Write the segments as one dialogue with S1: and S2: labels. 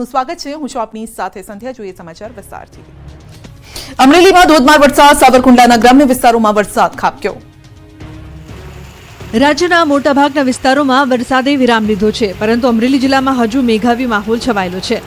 S1: આપનું સ્વાગત છે। હું છું આપની સાથે સંધ્યા। જોઈએ સમાચાર વિસ્તારથી। અમરેલીમાં ધોધમાર વરસાદ, સાવરકુંડલાના ગ્રામ્ય વિસ્તારોમાં વરસાદ ખાબક્યો।
S2: રાજ્યના મોટાભાગના વિસ્તારોમાં વરસાદે વિરામ લીધો છે, પરંતુ અમરેલી જિલ્લામાં હજુ મેઘાવી માહોલ છવાયેલો છે।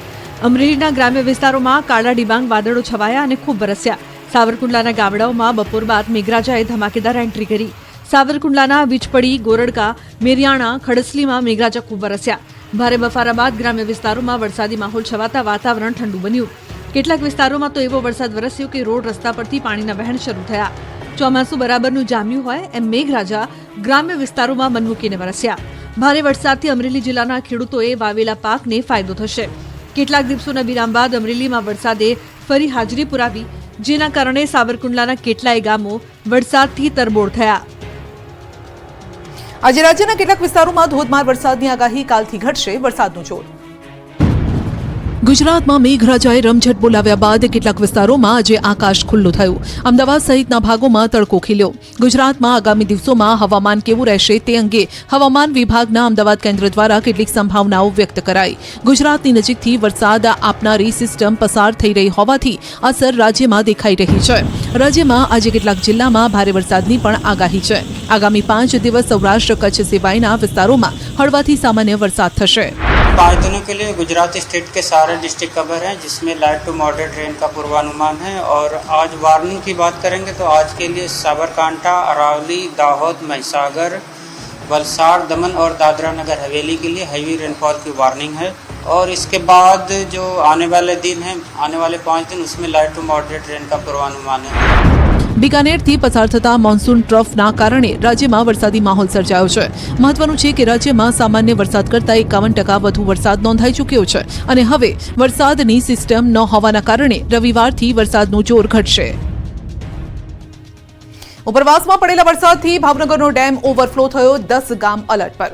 S2: અમરેલીના ગ્રામ્ય વિસ્તારોમાં કાળા ડિબાંગ વાદળો છવાયા અને ખૂબ વરસ્યા। સાવરકુંડલાના ગામડાઓમાં બપોર બાદ મેઘરાજાએ ધમાકેદાર એન્ટ્રી કરી। સાવરકુંડલાના વીજપડી, ગોરડકા, મેરિયાણા, ખડસલીમાં મેઘરાજા ખૂબ વરસ્યા। ભારે બફારા બાદ ગ્રામ્ય વિસ્તારોમાં વરસાદી માહોલ છવાતા વાતાવરણ ઠંડુ બન્યું। કેટલાક વિસ્તારોમાં તો એવો વરસાદ વરસ્યો કે રોડ રસ્તા પરથી પાણીના વહેણ શરૂ થયા। ચોમાસું બરાબરનું જામ્યું હોય એમ મેઘરાજા ગ્રામ્ય વિસ્તારોમાં મન મૂકીને વરસ્યા। ભારે વરસાદથી અમરેલી જિલ્લાના ખેડૂતોએ વાવેલા પાકને ફાયદો થશે। કેટલાક દિવસોના વિરામ બાદ અમરેલીમાં વરસાદે ફરી હાજરી પુરાવી, જેના કારણે સાવરકુંડલાના કેટલાય ગામો વરસાદથી તરબોળ થયા।
S1: આજે રાજ્યના કેટલાક વિસ્તારોમાં ધોધમાર વરસાદની આગાહી, કાલથી ઘટશે વરસાદનું જોર। ગુજરાતમાં મેઘરાજાએ રમઝટ બોલાવ્યા બાદ કેટલાક વિસ્તારોમાં આજે આકાશ ખુલ્લું થયું। અમદાવાદ સહિતના ભાગોમાં તડકો ખીલ્યો। ગુજરાતમાં આગામી દિવસોમાં હવામાન કેવું રહેશે તે અંગે હવામાન વિભાગના અમદાવાદ કેન્દ્ર દ્વારા કેટલીક સંભાવનાઓ વ્યક્ત કરાઈ। ગુજરાતની નજીકથી વરસાદ આપનારી સિસ્ટમ પસાર થઈ રહી હોવાથી અસર રાજ્યમાં દેખાઈ રહી છે। રાજ્યમાં આજે કેટલાક જિલ્લામાં ભારે વરસાદની પણ આગાહી છે। આગામી 5 દિવસ સૌરાષ્ટ્ર કચ્છ સિવાયના વિસ્તારોમાં હળવાથી સામાન્ય વરસાદ થશે।
S3: 5 दिनों के लिए गुजरात स्टेट के सारे डिस्ट्रिक्ट कवर हैं, जिसमें लाइट टू मॉडरेट रेन का पूर्वानुमान है। और आज वार्निंग की बात करेंगे तो आज के लिए साबरकांठा, अरावली, दाहोद, महिसागर, वलसाड़, दमन और दादरा नगर हवेली के लिए हैवी रेनफॉल की वार्निंग है। और इसके बाद जो आने वाले दिन हैं, आने वाले 5 दिन, उसमें लाइट टू मॉडरेट रेन का पूर्वानुमान है।
S1: બીકાનેરથી પસાર થતા મોન્સૂન ટ્રફના કારણે રાજ્યમાં વરસાદી માહોલ સર્જાયો છે। મહત્વનું છે કે રાજ્યમાં સામાન્ય વરસાદ કરતાં 51% વધુ વરસાદ નોંધાઈ ચૂક્યો છે અને હવે વરસાદની સિસ્ટમ ન હોવાના કારણે રવિવારથી વરસાદનું જોર ઘટશે। ઉપરવાસમાં પડેલા વરસાદથી ભાવનગરનો ડેમ ઓવરફ્લો થયો, 10 ગામ એલર્ટ પર।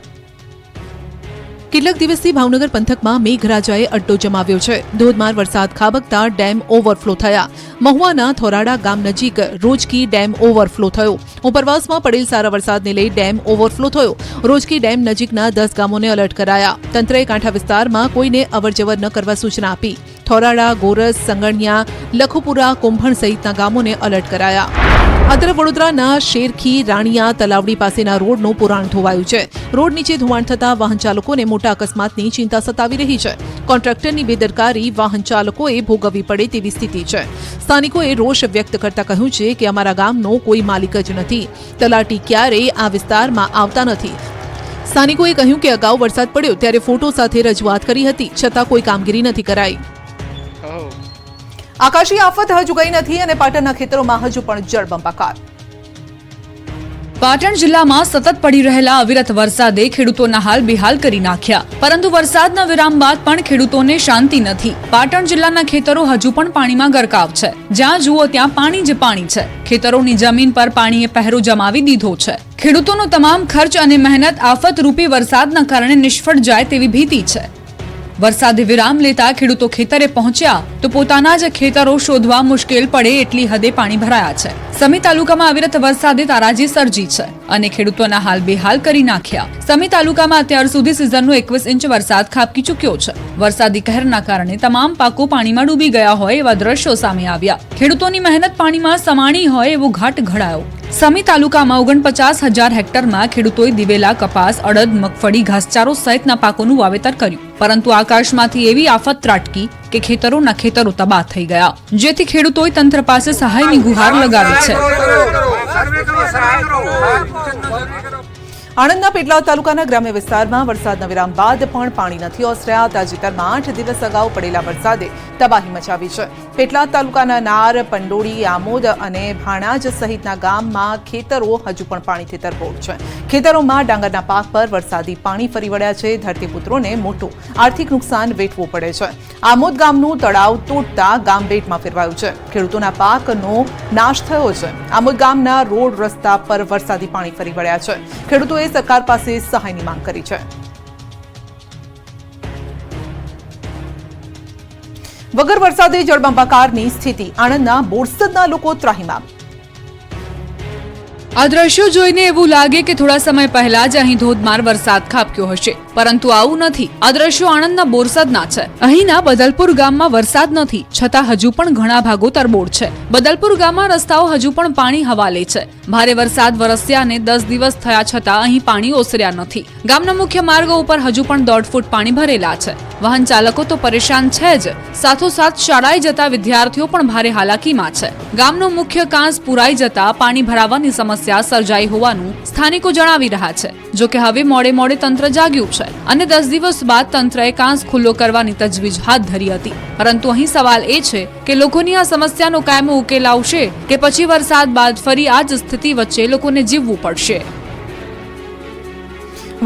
S1: કેટલાક દિવસથી ભાવનગર પંથકમાં મેઘરાજાએ અડ્ડો જમાવ્યો છે। ધોધમાર વરસાદ ખાબકતા ડેમ ઓવરફ્લો થયા। મહુવાના થોરાડા ગામ નજીક રોજકી ડેમ ઓવરફ્લો થયો। ઉપરવાસમાં પડેલ સારા વરસાદને લઈ ડેમ ઓવરફ્લો થયો। રોજકી ડેમ નજીકના 10 ગામોને એલર્ટ કરાયા। તંત્રએ કાંઠા વિસ્તારમાં કોઈને અવરજવર ન કરવા સૂચના આપી। થોરાડા, ગોરસ, સંગણિયા, લખુપુરા, કુંભણ સહિતના ગામોને એલર્ટ કરાયા। આ તરફ વડોદરાના શેરખી, રાણીયા, તલાવડી પાસેના રોડનું પુરાણ ધોવાયું છે। રોડ નીચે ધોવાણ થતા વાહન ચાલકોને મોટા અકસ્માતની ચિંતા સતાવી રહી છે। કોન્ટ્રાક્ટરની બેદરકારી વાહન ચાલકોએ ભોગવવી પડે તેવી સ્થિતિ છે। સ્થાનિકોએ રોષ વ્યક્ત કરતા કહ્યું છે કે અમારા ગામનો કોઈ માલિક જ નથી। તલાટી ક્યારેય આ વિસ્તારમાં આવતા નથી। સ્થાનિકોએ કહ્યું કે અગાઉ વરસાદ પડ્યો ત્યારે ફોટો સાથે રજૂઆત કરી હતી, છતાં કોઈ કામગીરી નથી કરાઈ। આકાશી આફત હજુ ગઈ નથી અને પાટણના ખેતરોમાં હજુ પણ જળબંબાકાર।
S4: પાટણ જિલ્લામાં સતત પડી રહેલા અવિરત વરસાદે ખેડૂતોના હાલ બેહાલ કરી નાખ્યા, પરંતુ વરસાદના વિરામ બાદ પણ ખેડૂતોને શાંતિ નથી। પાટણ જિલ્લાના ખેતરો હજુ પણ પાણીમાં ગરકાવ છે। જ્યાં જુઓ ત્યાં પાણી જ પાણી છે। ખેતરોની જમીન પર પાણીએ પહેરો જમાવી દીધો છે। ખેડૂતોનો તમામ ખર્ચ અને મહેનત આફતરૂપી વરસાદના કારણે નિષ્ફળ જાય તેવી ભીતિ છે। વરસાદે વિરામ લેતા ખેડૂતો ખેતરે પહોંચ્યા તો પોતાના જ ખેતરો શોધવા મુશ્કેલ પડે એટલી હદે પાણી ભરાયા છે। સમી તાલુકામાં અવિરત વરસાદે તારાજી સર્જી છે અને ખેડૂતોના હાલ બેહાલ કરી નાખ્યા। સમી તાલુકામાં અત્યાર સુધી સિઝનનો 21 ઇંચ વરસાદ ખાબકી ચૂક્યો છે। વરસાદી કહેરના કારણે તમામ પાકો પાણીમાં ડૂબી ગયા હોય એવા દ્રશ્યો સામે આવ્યા। ખેડૂતોની મહેનત પાણીમાં સમાણી હોય એવો ઘાટ ઘડાયો। સમી તાલુકામાં 49,000 હેક્ટરમાં ખેડૂતોએ દિવેલા, કપાસ, અડદ, મગફળી, ઘાસચારો સહિતના પાકોનું વાવેતર કર્યું, પરંતુ આકાશમાંથી એવી આફત ત્રાટકી કે ખેતરોના ખેતરો તબાહ થઈ ગયા, જેથી ખેડૂતોએ તંત્ર પાસે સહાયની ગુહાર લગાવી છે।
S1: આણંદના પેટલાદ તાલુકાના ગ્રામ્ય વિસ્તારમાં વરસાદના વિરામ બાદ પણ પાણી નથી ઓસર્યા। તાજેતરમાં 8 દિવસ અગાઉ પડેલા વરસાદે તબાહી મચાવી છે। પેટલાદ તાલુકાના નાર, પંડોળી, આમોદ અને ભાણાજ સહિતના ગામમાં ખેતરો હજુ પણ પાણીથી તરબોળ છે। ખેતરોમાં ડાંગરના પાક પર વરસાદી પાણી ફરી વળ્યા છે। ધરતીપુત્રોને મોટું આર્થિક નુકસાન વેઠવું પડે છે। આમોદ ગામનું તળાવ તૂટતા ગામ બેટમાં ફેરવાયું છે। ખેડૂતોના પાકનો નાશ થયો છે। આમોદ ગામના રોડ રસ્તા પર વરસાદી પાણી ફરી વળ્યા છે। ખેડૂતોએ સરકાર પાસે સહાયની માંગ કરી છે। વગર વરસાદે જળબંબાકારની સ્થિતિ, આણંદના બોરસદના લોકો ત્રાહિમામ।
S4: આ દ્રશ્યો જોઈને એવું લાગે કે થોડા સમય પહેલા જ અહીં ધોધમાર વરસાદ ખાબક્યો હશે, પરંતુ આવું નથી. આ દ્રશ્યો આણંદના બોરસદના છે. અહીંના બદલપુર ગામમાં વરસાદ નથી, છતાં હજુ પણ ઘણા ભાગો તરબોળ છે. બદલપુર ગામમાં રસ્તાઓ હજુ પણ પાણી હવાલે છે. ભારે વરસાદ વરસ્યાને 10 દિવસ થયા છતાં અહીં પાણી ઓસર્યા નથી. ગામના મુખ્ય માર્ગો ઉપર હજુ પણ 1.5 ફૂટ પાણી ભરેલા છે. વાહન ચાલકો તો પરેશાન છે જ, સાથોસાથ શાળાએ જતા વિદ્યાર્થીઓ પણ ભારે હાલાકીમાં છે. ગામનો મુખ્ય કાંસ પુરાઈ જતા પાણી ભરાવાની સમસ્યા સર્જાઈ હોવાનું સ્થાનિકો જણાવી રહ્યા છે. જો કે હવે મોડે મોડે તંત્ર જાગ્યું છે અને 10 દિવસ બાદ તંત્રએ કાંસ ખુલ્લો કરવાની તજવીજ હાથ ધરી હતી. પરંતુ અહીં સવાલ એ છે કે લોકોની આ સમસ્યાનો કાયમી ઉકેલ આવશે કે પછી વરસાદ બાદ ફરી આ જ સ્થિતિ વચ્ચે લોકોને જીવવું પડશે.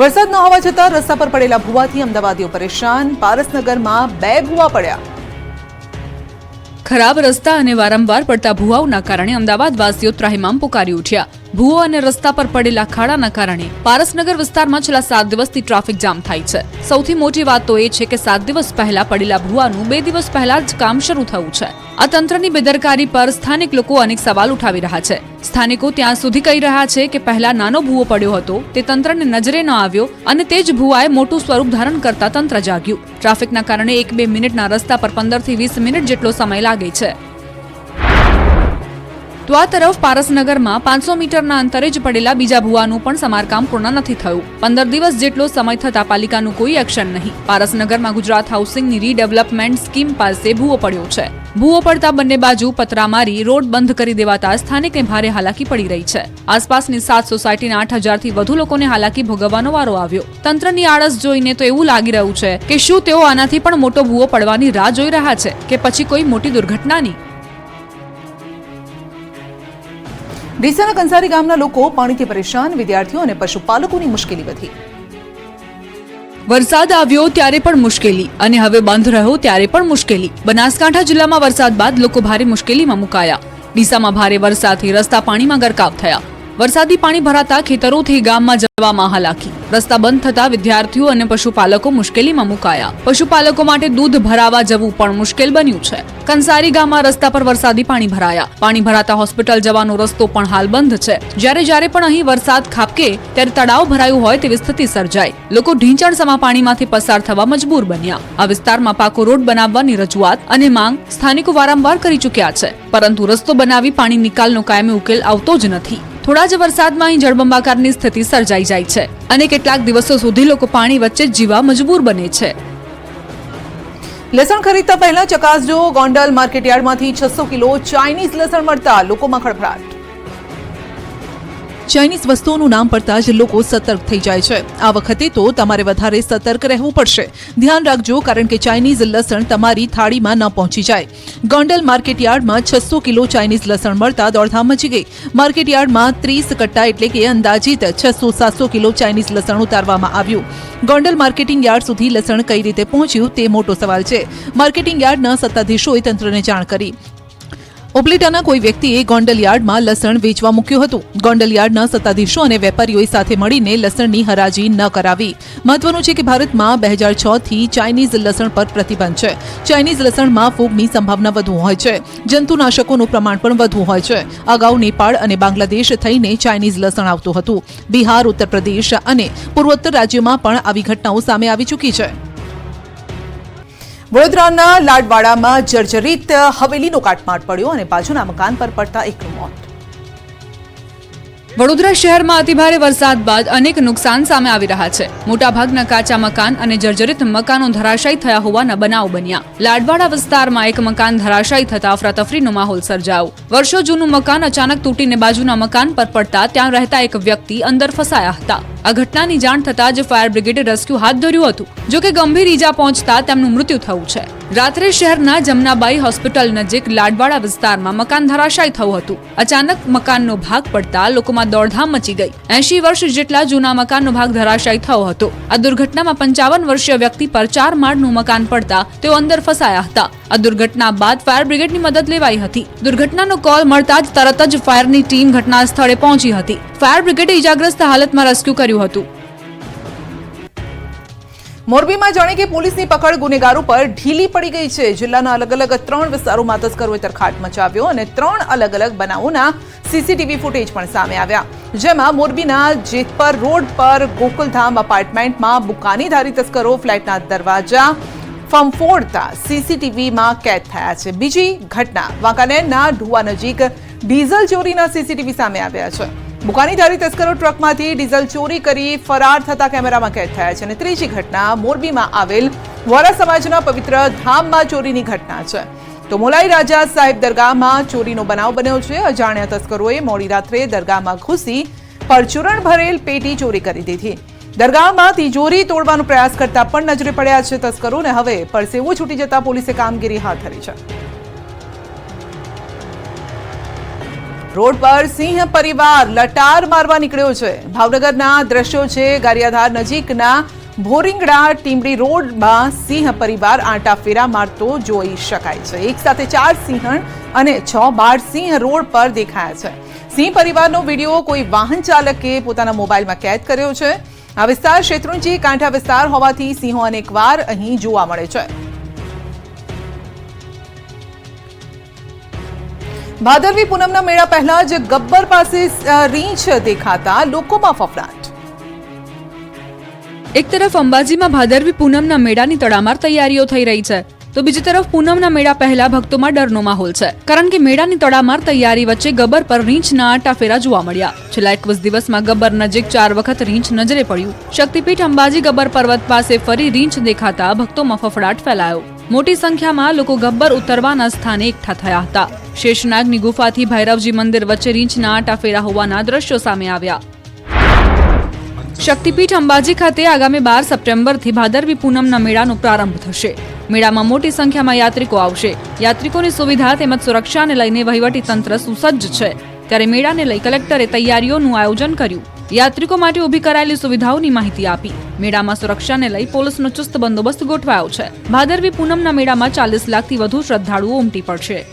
S1: વરસાદ ન હોવા છતાં રસ્તા પર પડેલા ભૂવાથી અમદાવાદીઓ પરેશાન. પારસનગરમાં 2 ભૂવા પડ્યા.
S4: ખરાબ રસ્તા અને વારંવાર પડતા ભૂવાઓના કારણે અમદાવાદ વાસીઓ ત્રાહિમામ પુકારી ઉઠ્યા. ભૂવો અને રસ્તા પર પડેલા ખાડાના કારણે પારસનગર વિસ્તારમાં છેલ્લા 7 દિવસથી ટ્રાફિક જામ થાય છે. સૌથી મોટી વાત તો એ છે કે 7 દિવસ પહેલા પડેલા ભૂવાનું 2 દિવસ પહેલા જ કામ શરૂ થયું છે. આ તંત્રની બેદરકારી પર સ્થાનિક લોકો અનેક સવાલ ઉઠાવી રહ્યા છે. સ્થાનિકો ત્યાં સુધી કહી રહ્યા છે કે પહેલા નાનો ભૂવો પડ્યો હતો, તે તંત્રને નજરે ન આવ્યો અને તે જ ભૂવાએ મોટું સ્વરૂપ ધારણ કરતા તંત્ર જાગ્યું. ટ્રાફિકના કારણે 1-2 મિનિટના રસ્તા પર 15 થી 20 મિનિટ જેટલો સમય લાગે છે. તો આ તરફ પારસનગરમાં 500 મીટરના અંતરે જ પડેલા બીજા ભૂવાનું પણ સમારકામ પૂર્ણ નથી થયું. 15 દિવસ જેટલો સમય થતા પાલિકાનું કોઈ એક્શન નહીં. પારસનગરમાં ગુજરાત હાઉસિંગની રીડેવલપમેન્ટ સ્કીમ પાસે ભૂવો પડ્યો છે. ભૂવો પડતા બંને બાજુ પતરા મારી રોડ બંધ કરી દેવાતા સ્થાનિકને ભારે હાલાકી પડી રહી છે. આસપાસની 7 સોસાયટીના 8000 થી વધુ લોકોને હાલાકી ભોગવવાનો વારો આવ્યો. તંત્રની આળસ જોઈને તો એવું લાગી રહ્યું છે કે શું તેઓ આનાથી પણ મોટો ભૂવો પડવાની રાહ જોઈ રહ્યા છે કે પછી કોઈ મોટી દુર્ઘટનાની.
S1: ડીસાના કંસારી ગામના લોકો પાણીથી પરેશાન. વિદ્યાર્થીઓ અને પશુપાલકોની મુશ્કેલી વધી.
S4: વરસાદ આવ્યો ત્યારે પણ મુશ્કેલી અને હવે બંધ રહ્યો ત્યારે પણ મુશ્કેલી. બનાસકાંઠા જિલ્લામાં વરસાદ બાદ લોકો ભારે મુશ્કેલીમાં મુકાયા. ડીસામાં ભારે વરસાદથી રસ્તા પાણીમાં ગરકાવ થયા. વરસાદી પાણી ભરાતા ખેતરોથી ગામમાં જવામાં હાલાકી. રસ્તા બંધ થતા વિદ્યાર્થીઓ અને પશુપાલકો મુશ્કેલીમાં મુકાયા. પશુપાલકો માટે દૂધ ભરાવા જવું પણ મુશ્કેલ બન્યું છે. કંસારી ગામમાં રસ્તા પર વરસાદી પાણી ભરાયા. પાણી ભરાતા હોસ્પિટલ જવાનો રસ્તો પણ હાલ બંધ છે. જ્યારે પણ અહીં વરસાદ ખાબકે ત્યારે તળાવ ભરાયું હોય તેવી સ્થિતિ સર્જાય. લોકો ઢીંચણસમા પાણીમાંથી પસાર થવા મજબૂર બન્યા. આ વિસ્તારમાં પાકો રોડ બનાવવાની રજૂઆત અને માંગ સ્થાનિકો વારંવાર કરી ચૂક્યા છે, પરંતુ રસ્તો બનાવી પાણી નિકાલનો કાયમી ઉકેલ આવતો જ નથી. થોડા જ વરસાદમાં અહીં જળબંબાકારની સ્થિતિ સર્જાઈ જાય છે અને કેટલાક દિવસો સુધી લોકો પાણી વચ્ચે જીવવા મજબૂર બને છે.
S1: લસણ ખરીદતા પહેલા ચકાસજો. ગોંડલ માર્કેટયાર્ડમાંથી 600 કિલો ચાઇનીઝ લસણ મળતા લોકોમાં ખળભળાટ. ચાઇનીઝ વસ્તુઓનું નામ પડતા જ લોકો સતર્ક થઈ જાય છે. આ વખતે તો તમારે વધારે સતર્ક રહેવું પડશે. ધ્યાન રાખજો, કારણ કે ચાઇનીઝ લસણ તમારી થાળીમાં ન પહોંચી જાય. ગોંડલ માર્કેટયાર્ડમાં 600 કિલો ચાઇનીઝ લસણ મળતા દોડધામ મચી ગઈ. માર્કેટયાર્ડમાં 30 કટ્ટા એટલે કે અંદાજિત 600-700 કિલો ચાઇનીઝ લસણ ઉતારવામાં આવ્યું. ગોંડલ માર્કેટિંગ યાર્ડ સુધી લસણ કઈ રીતે પહોંચ્યું તે મોટો સવાલ છે. માર્કેટિંગ યાર્ડના સત્તાધીશોએ તંત્રને જાણ કરી. ઉપલેટાના કોઈ વ્યક્તિએ ગોંડલ યાર્ડમાં લસણ વેચવા મૂક્યું હતું. ગોંડલ યાર્ડના સત્તાધીશો અને વેપારીઓએ સાથે મળીને લસણની હરાજી ન કરાવી. મહત્વનું છે કે ભારતમાં 2006 થી ચાઇનીઝ લસણ પર પ્રતિબંધ છે. ચાઇનીઝ લસણમાં ફૂગની સંભાવના વધુ હોય છે. જંતુનાશકોનું પ્રમાણ પણ વધુ હોય છે. અગાઉ નેપાળ અને બાંગ્લાદેશ થઈને ચાઇનીઝ લસણ આવતું હતું. બિહાર, ઉત્તર પ્રદેશ અને પૂર્વોત્તર રાજ્યોમાં પણ આવી ઘટનાઓ સામે આવી ચૂકી છે. વડોદરાના લાડવાડામાં જર્જરિત હવેલીનો કાટમાળ પડ્યો અને બાજુના મકાન પર પડતા એકનું મોત.
S4: વડોદરા શહેરમાં અતિભારે વરસાદ બાદ અનેક નુકસાન સામે આવી રહ્યા છે. મોટાભાગના કાચા મકાન અને જર્જરિત મકાનો ધરાશાયી થયા હોવાના બનાવ બન્યા. લાડવાડા વિસ્તારમાં એક મકાન ધરાશાયી થતા અફરાતફરીનો માહોલ સર્જાયો. વર્ષો જૂનું મકાન અચાનક તૂટીને બાજુના મકાન પર પડતા ત્યાં રહેતા એક વ્યક્તિ અંદર ફસાયા હતા. આ ઘટનાની જાણ થતાં જ ફાયર બ્રિગેડે રેસ્ક્યુ હાથ ધર્યું હતું. જોકે ગંભીર ઈજા પહોંચતા તેમનું મૃત્યુ થયું છે. રાત્રે શહેરના જમનાબાઈ હોસ્પિટલ નજીક લાડવાડા વિસ્તારમાં મકાન ધરાશાયી થયું હતું. અચાનક મકાનનો ભાગ પડતા લોકોમાં દોડધામ મચી ગઈ. 80 વર્ષ જેટલા જૂના મકાનનો ભાગ ધરાશાયી થયો હતો. આ દુર્ઘટનામાં 55 વર્ષીય વ્યક્તિ પર 4 માળનું મકાન પડતા તેઓ અંદર ફસાયા હતા. આ દુર્ઘટના બાદ ફાયર બ્રિગેડની મદદ લેવાઈ હતી. દુર્ઘટનાનો કોલ મળતા જ તરત જ ફાયરની ટીમ ઘટના સ્થળે પહોંચી હતી. ફાયર બ્રિગેડે ઈજાગ્રસ્ત હાલતમાં રેસ્ક્યુ કર્યું હતું.
S1: મોરબીમાં જાણે કે પોલીસની પકડ ગુનેગારો પર ઢીલી પડી ગઈ છે. જિલ્લાના અલગ અલગ 3 વિસ્તારોમાં તસ્કરોએ તરખાટ મચાવ્યો અને 3 અલગ અલગ બનાવોના સીસીટીવી ફૂટેજ પણ સામે આવ્યા. જેમાં મોરબીના જેતપર રોડ પર ગોકુલધામ એપાર્ટમેન્ટમાં બુકાનીધારી તસ્કરો ફ્લેટના દરવાજા ફંફોડતા સીસીટીવીમાં કેદ થયા છે. બીજી ઘટના વાંકાનેરના ઢુવા નજીક ડીઝલ ચોરીના સીસીટીવી સામે આવ્યા છે. બુકાનીધારી તસ્કરો ટ્રકમાંથી ડીઝલ ચોરી કરી ફરાર થતા કેમેરામાં કેદ થયા છે. અને ત્રીજી ઘટના મોરબીમાં આવેલ વોરા સમાજના પવિત્ર ધામમાં ચોરીની ઘટના છે. તો મોલાઈ રાજા સાહેબ દરગાહમાં ચોરીનો બનાવ બન્યો છે. અજાણ્યા તસ્કરોએ મોડી રાત્રે દરગાહમાં ઘૂસી પરચુરણ ભરેલ પેટી ચોરી કરી દીધી. દરગાહમાં તિજોરી તોડવાનો પ્રયાસ કરતા પણ નજરે પડ્યા છે તસ્કરોને. હવે પરસેવો છૂટી જતા પોલીસે કામગીરી હાથ ધરી છે. રોડ પર સિંહ પરિવાર લટાર મારવા નીકળ્યો છે. ભાવનગરના દ્રશ્યો છે. ગારિયાધાર નજીકના ભોરિંગડા ટીમડી રોડમાં સિંહ પરિવાર આંટા ફેરા મારતો જોઈ શકાય છે. એક સાથે 4 સિંહણ અને 6 બાળ સિંહ રોડ પર દેખાયા છે. સિંહ પરિવારનો વિડીયો કોઈ વાહન ચાલકે પોતાના મોબાઈલમાં કેદ કર્યો છે. આ વિસ્તાર શેત્રુંજી કાંઠા વિસ્તાર હોવાથી સિંહો અનેકવાર અહીં જોવા મળે છે. ભાદરવી પૂનમના મેળા પહેલા જ ગબ્બર પાસે રીંછ દેખાતા લોકોમાં ફફડાટ.
S4: એક તરફ અંબાજીમાં ભાદરવી પૂનમના મેળાની તડામાર તૈયારીઓ થઈ રહી છે, તો બીજી તરફ પૂનમના મેળા પહેલા ભક્તોમાં ડરનો માહોલ છે. કારણ કે મેળાની તડામાર તૈયારી વચ્ચે ગબ્બર પર રીંછના આંટાફેરા જોવા મળ્યા. છેલ્લા 21 દિવસમાં ગબ્બર નજીક 4 વખત રીંછ નજરે પડ્યું. શક્તિપીઠ અંબાજી ગબ્બર પર્વત પાસે ફરી રીંછ દેખાતા ભક્તોમાં ફફડાટ ફેલાયો. મોટી સંખ્યામાં લોકો ગબ્બર ઉતરવાના સ્થાને એકઠા થયા હતા. શેષનાગની ગુફાથી ભૈરવજી મંદિર વચ્ચે રીંછના આંટાફેરા હોવાના દ્રશ્યો સામે આવ્યા. શક્તિપીઠ અંબાજી ખાતે આગામી 12 સપ્ટેમ્બરથી ભાદરવી પૂનમના મેળાનો પ્રારંભ થશે. મેળામાં મોટી સંખ્યામાં યાત્રિકો આવશે. યાત્રિકોની સુવિધા તેમજ સુરક્ષાને લઈને વહીવટી તંત્ર સુસજ્જ છે. ત્યારે મેળાને લઈ કલેક્ટરે તૈયારીઓનું આયોજન કર્યું. યાત્રિકો માટે ઊભી કરાયેલી સુવિધાઓની માહિતી આપી. મેળામાં સુરક્ષાને લઈ પોલીસનો ચુસ્ત બંદોબસ્ત ગોઠવાયો છે. ભાદરવી પૂનમના મેળામાં 40 લાખથી વધુ શ્રદ્ધાળુઓ ઉમટી પડશે.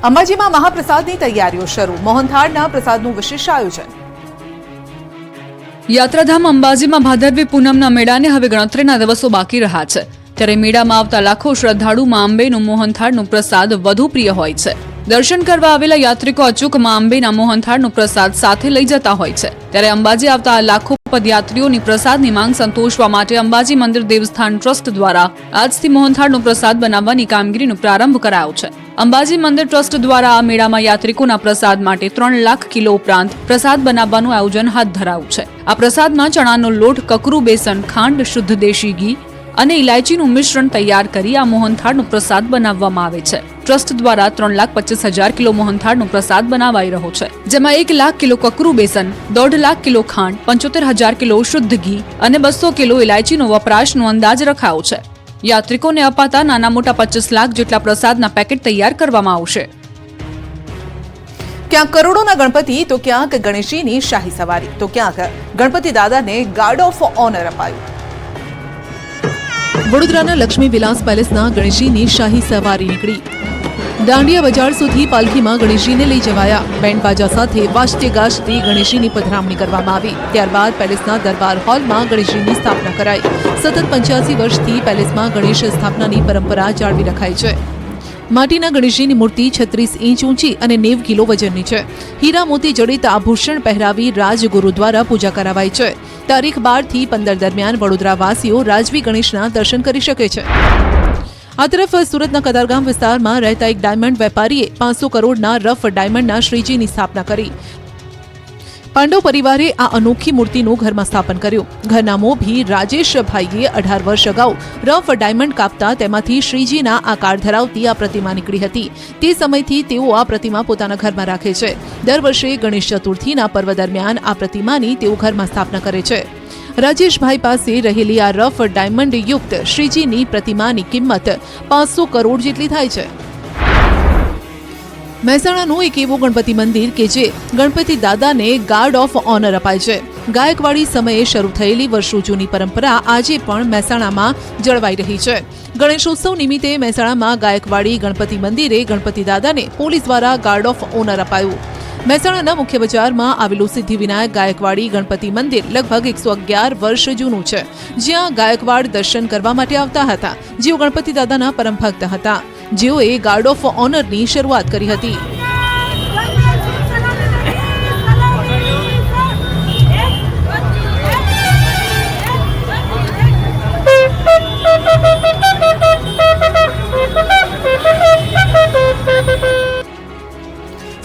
S1: અંબાજીમાં મહાપ્રસાદની તૈયારીઓ શરૂ. મોહનથાળના પ્રસાદનું વિશેષ આયોજન.
S4: યાત્રાધામ અંબાજીમાં ભાદરવી પૂનમના મેળાને હવે ગણતરીના દિવસો બાકી રહ્યા છે. ત્યારે મેળામાં આવતા લાખો શ્રદ્ધાળુ મા અંબેનું મોહનથાળનું પ્રસાદ વધુ પ્રિય હોય છે. દર્શન કરવા આવેલા યાત્રિકો અચૂક મા અંબેના મોહનથાળનો પ્રસાદ સાથે લઈ જતા હોય છે. ત્યારે અંબાજી આવતા લાખો પદયાત્રીઓની પ્રસાદની માંગ સંતોષવા માટે અંબાજી મંદિર દેવસ્થાન ટ્રસ્ટ દ્વારા આજથી મોહનથાળનો પ્રસાદ બનાવવાની કામગીરીનો પ્રારંભ કરાયો છે. અંબાજી મંદિર ટ્રસ્ટ દ્વારા આ મેળામાં યાત્રિકોના પ્રસાદ માટે 3 લાખ કિલો ઉપરાંત પ્રસાદ બનાવવાનું આયોજન હાથ ધરાયું છે. આ પ્રસાદમાં ચણાનો લોટ, કકરું બેસન, ખાંડ, શુદ્ધ દેશી ઘી અને ઇલાયચીનું મિશ્રણ તૈયાર કરી આ મોહનથાળનો પ્રસાદ બનાવવામાં આવે છે. ટ્રસ્ટ દ્વારા 3,25,000 કિલો મોહનથાળનો પ્રસાદ બનાવાઈ રહ્યો છે. જેમાં 1 લાખ કિલો કકરું બેસન, 1.5 લાખ કિલો ખાંડ, 75,000 કિલો શુદ્ધ ઘી અને 200 કિલો ઇલાયચીનો વપરાશનો અંદાજ રખાયો છે. યાત્રિકોને અપાતા નાના મોટા 25 લાખ જેટલા પ્રસાદના પેકેટ તૈયાર કરવામાં આવશે.
S1: ક્યાંક કરોડોના ગણપતિ તો ક્યાંક ગણેશજીની શાહી સવારી તો ક્યાંક ગણપતિ દાદાને ગાર્ડ ઓફ ઓનર અપાયું. વડોદરાના લક્ષ્મી વિલાસ પેલેસના ગણેશજીની શાહી સવારી નીકળી. દાંડિયા બજાર સુધી પાલખીમાં ગણેશજીને લઈ જવાયા. બેન્ડ બાજા સાથે વાજતે ગાજતે ગણેશજીની પધરામણી કરવામાં આવી. ત્યારબાદ પેલેસના દરબાર હોલમાં ગણેશજીની સ્થાપના કરાઈ. સતત 85 વર્ષથી પેલેસમાં ગણેશ સ્થાપનાની પરંપરા જાળવી રખાઈ છે. માટીના ગણેશજીની મૂર્તિ 36 ઇંચ ઊંચી અને 90 કિલો વજનની છે. હીરા મોતી જડિત આભૂષણ પહેરાવી રાજગુરુ દ્વારા પૂજા કરાવાય છે. તારીખ 12 થી 15 દરમિયાન વડોદરાવાસીઓ રાજવી ગણેશના દર્શન કરી શકે છે. આ તરફ સુરતના કતારગામ વિસ્તારમાં રહેતા એક ડાયમંડ વેપારીએ 500 કરોડના રફ ડાયમંડના શ્રીજીની સ્થાપના કરી. પાંડવ પરિવારે આ અનોખી મૂર્તિનું ઘરમાં સ્થાપન કર્યું. ઘરના મોભી રાજેશભાઈએ 18 વર્ષ અગાઉ રફ ડાયમંડ કાપતા તેમાંથી શ્રીજીના આકાર ધરાવતી આ પ્રતિમા નીકળી હતી. તે સમયથી તેઓ આ પ્રતિમા પોતાના ઘરમાં રાખે છે. દર વર્ષે ગણેશ ચતુર્થીના પર્વ દરમિયાન આ પ્રતિમાની તેઓ ઘરમાં સ્થાપના કરે છે. રાજેશભાઈ પાસે રહેલી આ રફ ડાયમંડ યુક્ત શ્રીજીની પ્રતિમાની કિંમત 500 કરોડ જેટલી થાય છે. મહેસાણાનું એક એવું ગણપતિ મંદિર કે જે ગણપતિ દાદાને ગાર્ડ ઓફ ઓનર અપાય છે. ગાયકવાડી સમયે શરૂ થયેલી વર્ષો જૂની પરંપરા આજે પણ મહેસાણામાં જળવાઈ રહી છે. ગણેશોત્સવ નિમિત્તે મહેસાણામાં ગાયકવાડી ગણપતિ મંદિરે ગણપતિ દાદાને પોલીસ દ્વારા ગાર્ડ ઓફ ઓનર અપાયું. મહેસાણાના મુખ્ય બજારમાં આવેલું સિદ્ધિવિનાયક ગાયકવાડી ગણપતિ મંદિર લગભગ 111 વર્ષ જૂનું છે, જ્યાં ગાયકવાડ દર્શન કરવા માટે આવતા હતા, જેઓ ગણપતિ દાદાના પરમ ભક્ત હતા, જેઓએ ગાર્ડ ઓફ ઓનરની શરૂઆત કરી હતી.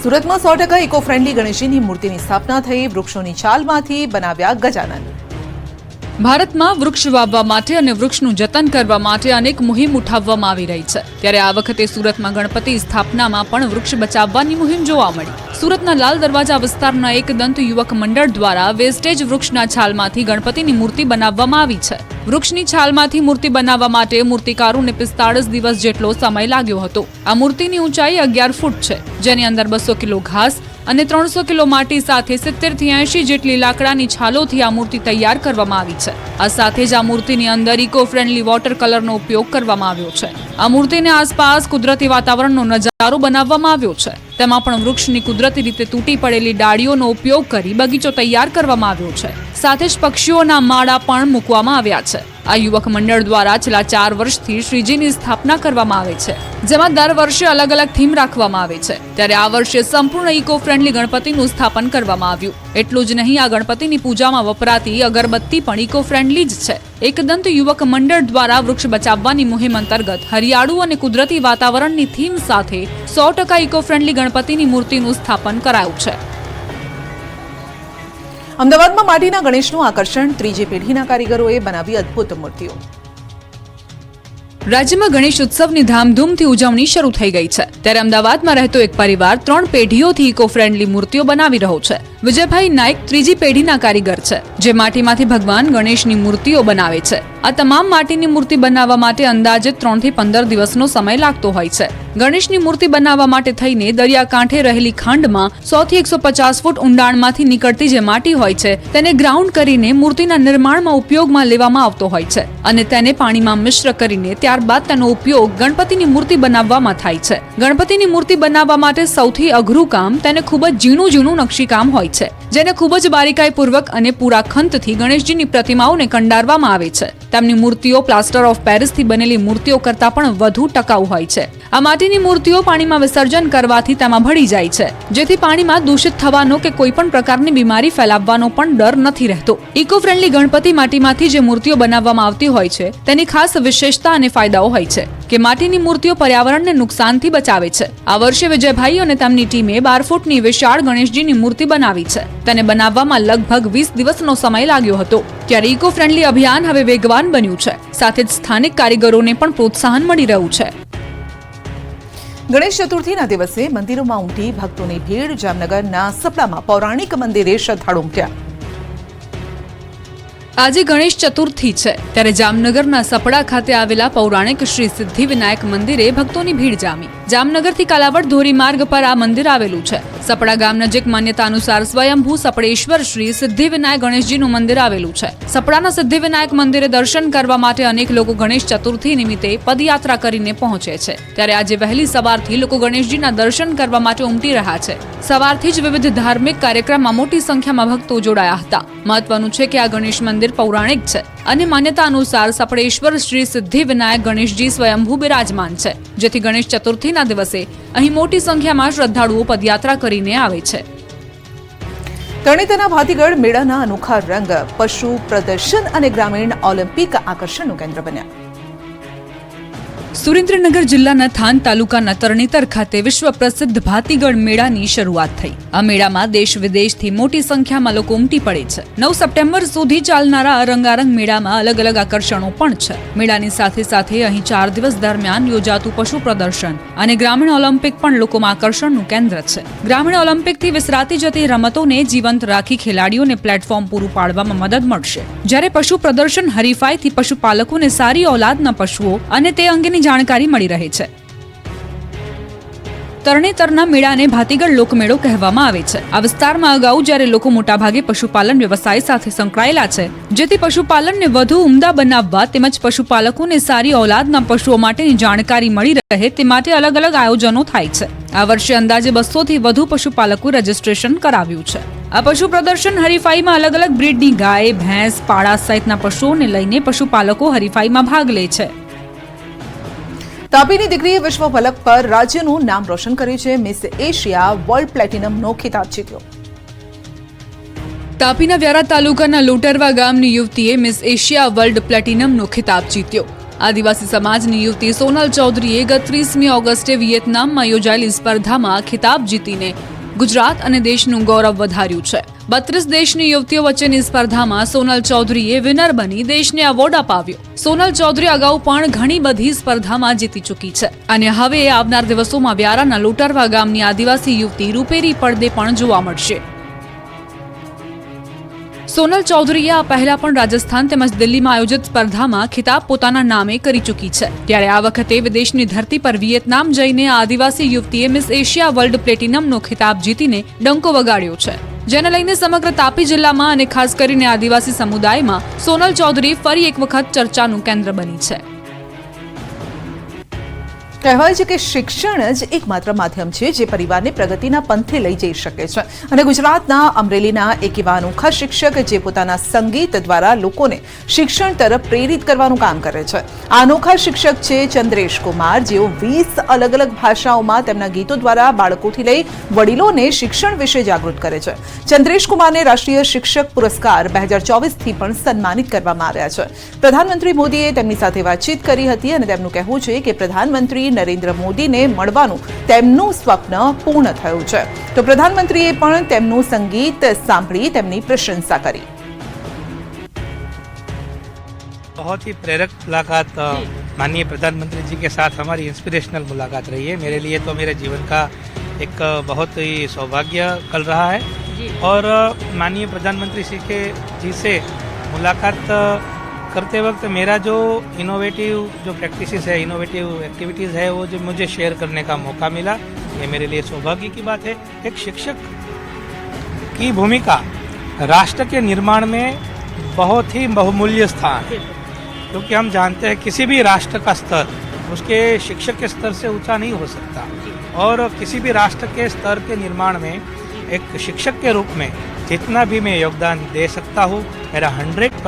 S1: સુરતમાં 100% ઇકો ફ્રેન્ડલી ગણેશજીની મૂર્તિની સ્થાપના થઈ. વૃક્ષોની છાલમાંથી બનાવ્યા ગજાનન.
S4: ભારતમાં વૃક્ષ વાવવા માટે અને વૃક્ષનું જતન કરવા માટે અનેક મુહિમ ઉઠાવવામાં આવી રહી છે. ત્યારે આ વખતે સુરતમાં ગણપતિ સ્થાપનામાં પણ વૃક્ષ બચાવવાની મુહિમ જોવા મળી. સુરતના લાલ દરવાજા વિસ્તારના એક દંત યુવક મંડળ દ્વારા વેસ્ટેજ વૃક્ષના છાલમાંથી ગણપતિની મૂર્તિ બનાવવામાં આવી છે. વૃક્ષની છાલમાંથી મૂર્તિ બનાવવા માટે મૂર્તિકારોને 45 દિવસ જેટલો સમય લાગ્યો હતો. આ મૂર્તિની ઊંચાઈ 11 ફૂટ છે, જેની અંદર 200 કિલો ઘાસ અને 300 કિલો માટી સાથે 70 થી 80 જેટલી લાકડાની છાલોથી આ મૂર્તિ તૈયાર કરવામાં આવી છે. આ સાથે જ આ મૂર્તિની અંદર ઇકો ફ્રેન્ડલી વોટર કલરનો ઉપયોગ કરવામાં આવ્યો છે. આ મૂર્તિને આસપાસ કુદરતી વાતાવરણનો નજારો બનાવવામાં આવ્યો છે. તેમાં પણ વૃક્ષની કુદરતી રીતે તૂટી પડેલી ડાળીઓનો ઉપયોગ કરી બગીચો તૈયાર કરવામાં આવ્યો છે. સાથે જ પક્ષીઓના માળા પણ મૂકવામાં આવ્યા છે. આ યુવક મંડળ દ્વારા છેલ્લા 4 વર્ષથી શ્રીજીની સ્થાપના કરવામાં આવે છે, જેમાં દર વર્ષે અલગ અલગ થીમ રાખવામાં આવે છે. ત્યારે આ વર્ષે સંપૂર્ણ ઇકો ફ્રેન્ડલી ગણપતિનું સ્થાપન કરવામાં આવ્યું. એટલું જ નહીં, આ ગણપતિની પૂજામાં વપરાતી અગરબત્તી પણ ઇકો ફ્રેન્ડલી જ છે. એકદંત યુવક મંડળ દ્વારા વૃક્ષ બચાવવાની મુહિમ અંતર્ગત હરિયાળું અને કુદરતી વાતાવરણની થીમ સાથે 100% ઇકો ફ્રેન્ડલી ગણપતિની મૂર્તિનું સ્થાપન કરાયું છે.
S1: અમદાવાદમાં માટીના ગણેશનું આકર્ષણ. ત્રીજી પેઢીના કારીગરોએ બનાવી અદ્ભુત મૂર્તિઓ.
S4: રાજ્યમાં ગણેશ ઉત્સવની ધામધૂમથી ઉજવણી શરૂ થઈ ગઈ છે. ત્યારે અમદાવાદમાં રહેતો એક પરિવાર 3 પેઢીઓથી ઇકો ફ્રેન્ડલી મૂર્તિઓ બનાવી રહ્યો છે. વિજયભાઈ નાયક ત્રીજી પેઢીના કારીગર છે, જે માટીમાંથી ભગવાન ગણેશની મૂર્તિઓ બનાવે છે. આ તમામ માટીની મૂર્તિ બનાવવા માટે અંદાજે 3 થી 15 દિવસનો સમય લાગતો હોય છે. ગણેશની મૂર્તિ બનાવવા માટે થઈને દરિયાકાંઠે રહેલી ખાંડમાં 100 થી 150 ફૂટ ઊંડાણમાંથી નીકળતી જે માટી હોય છે, તેને ગ્રાઉન્ડ કરીને મૂર્તિના નિર્માણમાં ઉપયોગમાં લેવામાં આવતો હોય છે અને તેને પાણીમાં મિશ્ર કરીને ત્યારબાદ તેનો ઉપયોગ ગણપતિની મૂર્તિ બનાવવામાં થાય છે. ગણપતિની મૂર્તિ બનાવવા માટે સૌથી અઘરું કામ તેને ખૂબ જ ઝીણું નકશીકામ હોય છે, જેને ખૂબ જ બારીકાઈપૂર્વક અને પૂરા ખંતથી ગણેશજીની પ્રતિમાઓને કંડારવામાં આવે છે. તેમની મૂર્તિઓ પ્લાસ્ટર ઓફ પેરિસથી બનેલી મૂર્તિઓ કરતાં પણ વધુ ટકાઉ હોય છે. આ માટીની મૂર્તિઓ પાણીમાં વિસર્જન કરવાથી તેમાં ભળી જાય છે, જેથી પાણીમાં દૂષિત થવાનો કે કોઈ પણ પ્રકારની બીમારી ફેલાવવાનો પણ ડર નથી રહેતો. ઇકો ફ્રેન્ડલી ગણપતિ માટીમાંથી જે મૂર્તિઓ બનાવવામાં આવતી હોય છે, તેની ખાસ વિશેષતા અને ફાયદાઓ હોય છે કે માટીની મૂર્તિઓ પર્યાવરણને નુકસાનથી બચાવે છે. આ વર્ષે વિજયભાઈ અને તેમની ટીમે 12 ફૂટની વિશાળ ગણેશજીની મૂર્તિ બનાવી છે. તેને બનાવવામાં લગભગ 20 દિવસનો સમય લાગ્યો હતો. ત્યારે ઇકો ફ્રેન્ડલી અભિયાન હવે વેગવાન બન્યું છે. સાથે જ સ્થાનિક કારીગરોને પણ પ્રોત્સાહન મળી રહ્યું છે.
S1: ગણેશ ચતુર્થીના દિવસે મંદિરોમાં ઉમટી ભક્તોની ભીડ. જામનગરના સપડામાં પૌરાણિક મંદિરે શ્રદ્ધાળુ ઉમટ્યા.
S4: આજે ગણેશ ચતુર્થી છે, ત્યારે જામનગરના સપડા ખાતે આવેલા પૌરાણિક શ્રી સિદ્ધિવિનાયક મંદિરે ભક્તોની ભીડ જામી. જામનગરથી કાલાવડ ધોરીમાર્ગ પર આ મંદિર આવેલું છે. સપડા ગામ નજીક માન્યતા અનુસાર સ્વયંભૂ સપડેશ્વર શ્રી સિદ્ધિવિનાયક ગણેશજીનું મંદિર આવેલું છે. સપડાના સિદ્ધિવિનાયક મંદિરે દર્શન કરવા માટે અનેક લોકો ગણેશ ચતુર્થી નિમિત્તે પદયાત્રા કરીને પહોંચે છે. ત્યારે આજે વહેલી સવારથી લોકો ગણેશજીના દર્શન કરવા માટે ઉમટી રહ્યા છે. સવારથી જ વિવિધ ધાર્મિક કાર્યક્રમમાં મોટી સંખ્યામાં ભક્તો જોડાયા હતા. મહત્વનું છે કે આ ગણેશ મંદિર પૌરાણિક છે અને માન્યતા અનુસાર સપડેશ્વર શ્રી સિદ્ધિવિનાયક ગણેશજી સ્વયંભૂ બિરાજમાન છે, જેથી ગણેશ ચતુર્થીના દિવસે અહીં મોટી સંખ્યામાં શ્રદ્ધાળુઓ પદયાત્રા કરીને આવે છે.
S1: તરણેતરના ભાતીગઢ મેળાના અનોખા રંગ પશુ પ્રદર્શન અને ગ્રામીણ ઓલિમ્પિક આકર્ષણનું કેન્દ્ર બન્યા.
S4: સુરેન્દ્રનગર જિલ્લાના થાન તાલુકાના તરણેતર ખાતે વિશ્વ પ્રસિદ્ધ ભાતીગઢ મેળાની શરૂઆત થઈ. આ મેળામાં દેશ વિદેશથી મોટી સંખ્યામાં લોકો ઉમટી પડે છે. 9 સપ્ટેમ્બર સુધી ચાલનારા રંગારંગ મેળામાં અલગ અલગ આકર્ષણો પણ છે. મેળાની સાથે સાથે અહીં 4 દિવસ દરમિયાન યોજાતું પશુ પ્રદર્શન અને ગ્રામીણ ઓલિમ્પિક પણ લોકોમાં આકર્ષણનું કેન્દ્ર છે. ગ્રામીણ ઓલિમ્પિકથી વિસરાતી જતી રમતોને જીવંત રાખી ખેલાડીઓને પ્લેટફોર્મ પૂરું પાડવામાં મદદ મળશે, જ્યારે પશુ પ્રદર્શન હરીફાઈથી પશુપાલકોને સારી ઓલાદના પશુઓ અને તે અંગેની જાણકારી મળી રહે છે. તરણેતરના મેળાને ભાતીગળ લોકમેળો કહેવામાં આવે છે. આ વિસ્તારમાં અગાઉ જ્યારે લોકો મોટાભાગે પશુપાલન વ્યવસાય સાથે સંકળાયેલા છે, જેથી પશુપાલનને વધુ ઉમદા બનાવવા તેમજ પશુપાલકોને સારી ઓલાદના પશુઓ માટેની જાણકારી મળી રહે તે માટે અલગ અલગ આયોજનો થાય છે. આ વર્ષે અંદાજે 200 થી વધુ પશુપાલકો રજીસ્ટ્રેશન કરાવ્યું છે. આ પશુ પ્રદર્શન હરીફાઈમાં અલગ અલગ બ્રીડની ગાય, ભેંસ, પાડા સહિતના પશુઓને લઈને પશુપાલકો હરીફાઈમાં ભાગ લે છે.
S1: તાપીની દીકરીએ વિશ્વ ફલક પર રાજ્યનું નામ રોશન કર્યું છે. મિસ એશિયા વર્લ્ડ પ્લેટિનમનો ખિતાબ જીત્યો.
S4: તાપીના વ્યારા તાલુકાના લોટરવા ગામની યુવતીએ મિસ એશિયા વર્લ્ડ પ્લેટિનમનો ખિતાબ જીત્યો. આદિવાસી સમાજની યુવતી સોનલ ચૌધરીએ ગત 30મી ઓગસ્ટે વિયેતનામમાં યોજાયેલી સ્પર્ધામાં ખિતાબ જીતીને ગુજરાત અને દેશનું ગૌરવ વધાર્યું છે. 32 દેશની યુવતીઓ વચ્ચેની સ્પર્ધામાં સોનલ ચૌધરીએ વિનર બની દેશને એવોર્ડ અપાવ્યો. સોનલ ચૌધરી અગાઉ પણ ઘણી બધી સ્પર્ધામાં જીતી ચૂકી છે અને હવે આવનાર દિવસોમાં વ્યારાના લોટરવા ગામની આદિવાસી યુવતી રૂપેરી પડદે પણ જોવા મળશે. સોનલ ચૌધરીએ આ પહેલા પણ રાજસ્થાન તેમજ દિલ્હીમાં આયોજિત સ્પર્ધામાં ખિતાબ પોતાના નામે કરી ચૂકી છે. ત્યારે આ વખતે વિદેશની ધરતી પર વિયેતનામ જઈને આ આદિવાસી યુવતીએ મિસ એશિયા વર્લ્ડ પ્લેટિનમનો ખિતાબ જીતીને ડંકો વગાડ્યો છે, જેને લઈને સમગ્ર તાપી જિલ્લામાં અને ખાસ કરીને આદિવાસી સમુદાયમાં સોનલ ચૌધરી ફરી એક વખત ચર્ચાનું કેન્દ્ર બની છે.
S1: કહેવાય છે કે શિક્ષણ જ એકમાત્ર માધ્યમ છે જે પરિવારને પ્રગતિના પંથે લઈ જઈ શકે છે અને ગુજરાતના અમરેલીના એક એવા અનોખા શિક્ષક જે પોતાના સંગીત દ્વારા લોકોને શિક્ષણ તરફ પ્રેરિત કરવાનું કામ કરે છે. આ અનોખા શિક્ષક છે ચંદ્રેશ કુમાર, જેઓ 20 અલગ અલગ ભાષાઓમાં તેમના ગીતો દ્વારા બાળકોથી લઈ વડીલોને શિક્ષણ વિશે જાગૃત કરે છે. ચંદ્રેશ કુમારને રાષ્ટ્રીય શિક્ષક પુરસ્કાર 2024થી પણ સન્માનિત કરવામાં આવ્યા છે. પ્રધાનમંત્રી મોદીએ તેમની સાથે વાતચીત કરી હતી અને તેમનું કહેવું છે કે પ્રધાનમંત્રી નરેન્દ્ર મોદીને મળવાનું તેમનું સ્વપ્ન પૂર્ણ થયું છે. તો પ્રધાનમંત્રીએ પણ તેમનું સંગીત સાંભળી તેમની પ્રશંसा કરી.
S5: बहुत ही प्रेरक मुलाकात माननीय प्रधानमंत्री जी के साथ हमारी इंस्पिरेशनल मुलाकात रही है. मेरे लिए तो मेरे जीवन का एक बहुत ही सौभाग्य कल रहा है और माननीय प्रधानमंत्री जी से मुलाकात करते वक्त मेरा जो इनोवेटिव जो प्रैक्टिसेस है, इनोवेटिव एक्टिविटीज़ है, वो जो मुझे शेयर करने का मौका मिला, ये मेरे लिए सौभाग्य की बात है. एक शिक्षक की भूमिका राष्ट्र के निर्माण में बहुत ही बहुमूल्य स्थान है, क्योंकि हम जानते हैं किसी भी राष्ट्र का स्तर उसके शिक्षक के स्तर से ऊंचा नहीं हो सकता और किसी भी राष्ट्र के स्तर के निर्माण में एक शिक्षक के रूप में जितना भी मैं योगदान दे सकता हूँ, मेरा 100%